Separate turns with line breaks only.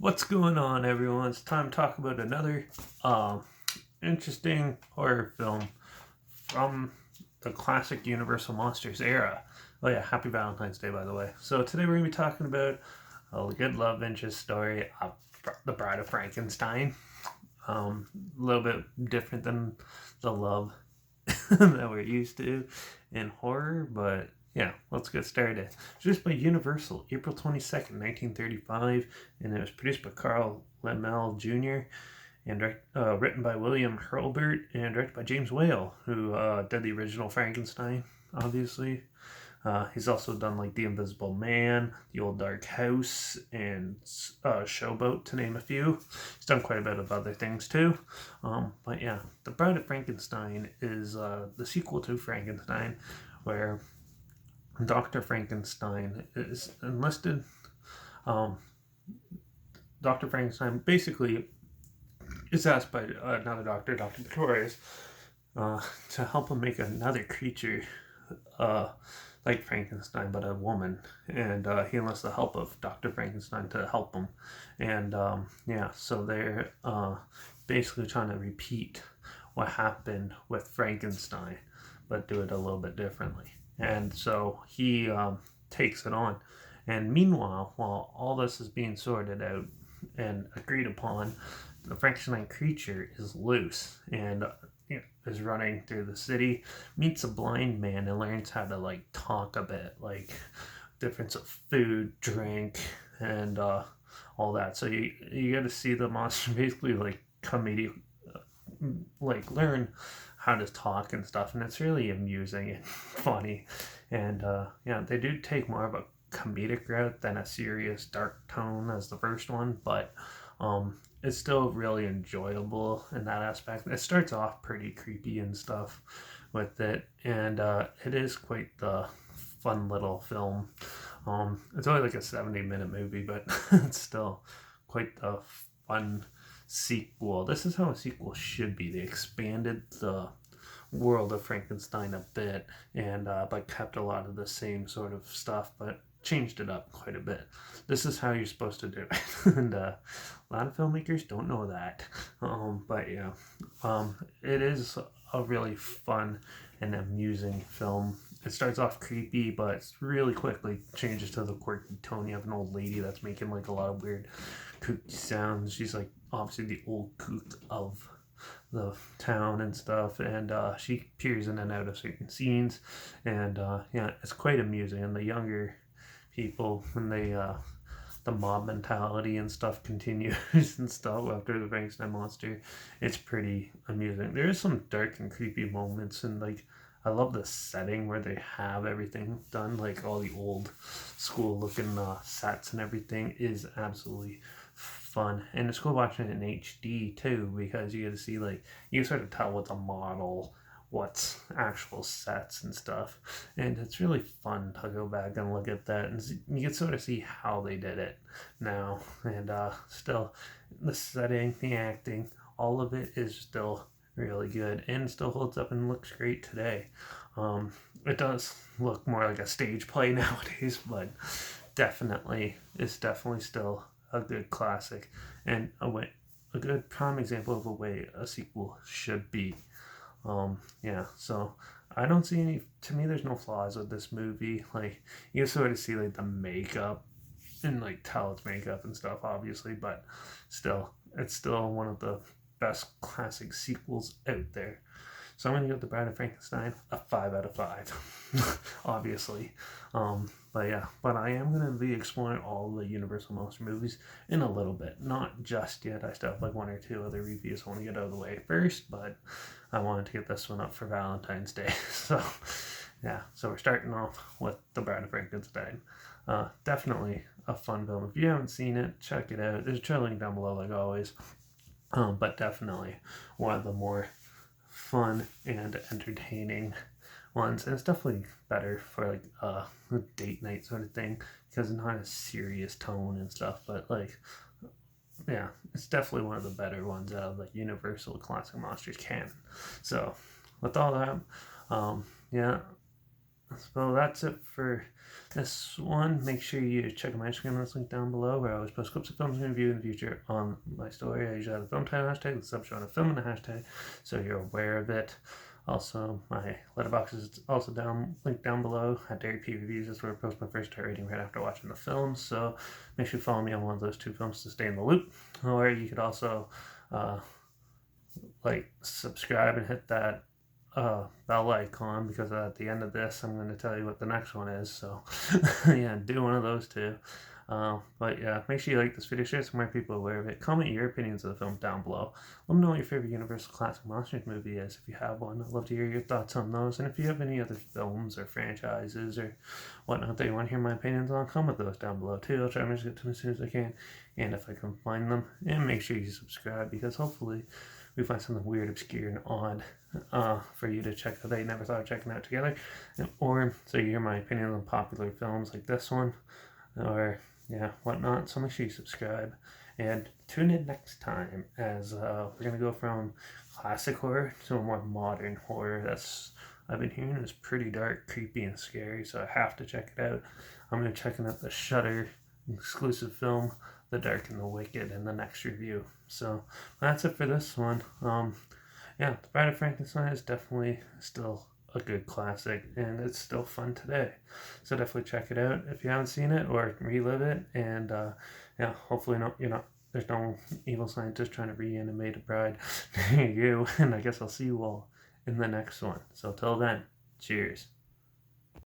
What's going on, everyone? It's time to talk about another interesting horror film from the classic Universal Monsters era. Oh yeah, happy Valentine's Day, by the way. So today we're going to be talking about a good love interest story, The Bride of Frankenstein. A little bit different than the love that we're used to in horror, but yeah, let's get started. Produced by Universal, April 22nd, 1935, and it was produced by Carl Laemmle Jr. and written by William Hurlburt and directed by James Whale, who did the original Frankenstein, obviously. He's also done like The Invisible Man, The Old Dark House, and Showboat, to name a few. He's done quite a bit of other things too. But yeah, The Bride of Frankenstein is the sequel to Frankenstein, where Dr. Frankenstein is enlisted. Um, Dr. Frankenstein basically is asked by another doctor, Dr. Pretorius, to help him make another creature like Frankenstein, but a woman. And he enlists the help of Dr. Frankenstein to help him. And yeah, so they're basically trying to repeat what happened with Frankenstein, but do it a little bit differently. And so he takes it on. And meanwhile, while all this is being sorted out and agreed upon, the Frankenstein creature is loose and is running through the city, meets a blind man, and learns how to like talk a bit, like difference of food, drink, and all that. So you got to see the monster basically like comedic, like learn how to talk and stuff, and it's really amusing and funny. And yeah, they do take more of a comedic route than a serious dark tone as the first one, but it's still really enjoyable in that aspect. It starts off pretty creepy and stuff with it, and it is quite the fun little film. It's only like a 70-minute movie, but it's still quite the fun sequel. This is how a sequel should be. They expanded the world of Frankenstein a bit, and but kept a lot of the same sort of stuff, but changed it up quite a bit. This is how you're supposed to do it, and a lot of filmmakers don't know that. But yeah, it is a really fun and amusing film. It starts off creepy, but really quickly changes to the quirky tone. You have an old lady that's making like a lot of weird kooky sounds. She's like obviously the old kook of the town and stuff, and she peers in and out of certain scenes, and yeah, it's quite amusing. And the younger people, when they the mob mentality and stuff continues and stuff after the Frankenstein monster, it's pretty amusing. There is some dark and creepy moments, and like I love the setting where they have everything done, like all the old school looking sets and everything is absolutely fun. And it's cool watching it in HD too, because you get to see like you can sort of tell what's a model, what's actual sets and stuff, and it's really fun to go back and look at that, and you can sort of see how they did it now. And still, the setting, the acting, all of it is still really good and still holds up and looks great today. It does look more like a stage play nowadays, but it's definitely still a good classic, and a good prime example of a way a sequel should be. Yeah, so I don't see any. To me, there's no flaws with this movie. Like you sort of see like the makeup and like tell it's makeup and stuff, obviously, but still, it's still one of the best classic sequels out there. So I'm gonna give The Bride of Frankenstein a 5 out of 5, obviously. But yeah, but I am gonna be exploring all the Universal Monster movies in a little bit. Not just yet. I still have like one or two other reviews I want to get out of the way first, but I wanted to get this one up for Valentine's Day. So yeah, so we're starting off with The Bride of Frankenstein. Definitely a fun film. If you haven't seen it, check it out. There's a trailer link down below, like always. But definitely one of the more fun and entertaining ones, and it's definitely better for like a date night sort of thing, because it's not a serious tone and stuff, but like yeah, it's definitely one of the better ones out of the Universal Classic Monsters canon. So with all that, yeah, So that's it for this one. Make sure you check out my Instagram, that's linked down below, where I always post clips of films I'm going to review in the future on my story. I usually have a film title hashtag, the sub showing a film in the hashtag, so you're aware of it. Also, my Letterbox is also linked down below at Dairy P Reviews. That's where I post my first star rating right after watching the film. So make sure you follow me on one of those two films to stay in the loop. Or you could also subscribe and hit that bell icon, because at the end of this I'm going to tell you what the next one is. So yeah, do one of those two. But yeah, make sure you like this video, share some more people aware of it. Comment your opinions of the film down below. Let me know what your favorite Universal Classic Monsters movie is if you have one. I'd love to hear your thoughts on those. And if you have any other films or franchises or whatnot that you want to hear my opinions on, comment those down below too. I'll try to get to them as soon as I can, and if I can find them. And make sure you subscribe, because hopefully we find something weird, obscure, and odd for you to check out that you never thought of checking out together. Or so you hear my opinion on popular films like this one, or whatnot. So make sure you subscribe and tune in next time, as we're gonna go from classic horror to a more modern horror. I've been hearing is pretty dark, creepy, and scary, so I have to check it out. I'm gonna check out the Shudder exclusive film, The Dark and the Wicked, in the next review. So that's it for this one. The Bride of Frankenstein is definitely still a good classic, and it's still fun today. So definitely check it out if you haven't seen it, or relive it. And hopefully there's no evil scientist trying to reanimate a bride near you. And I guess I'll see you all in the next one. So till then, cheers.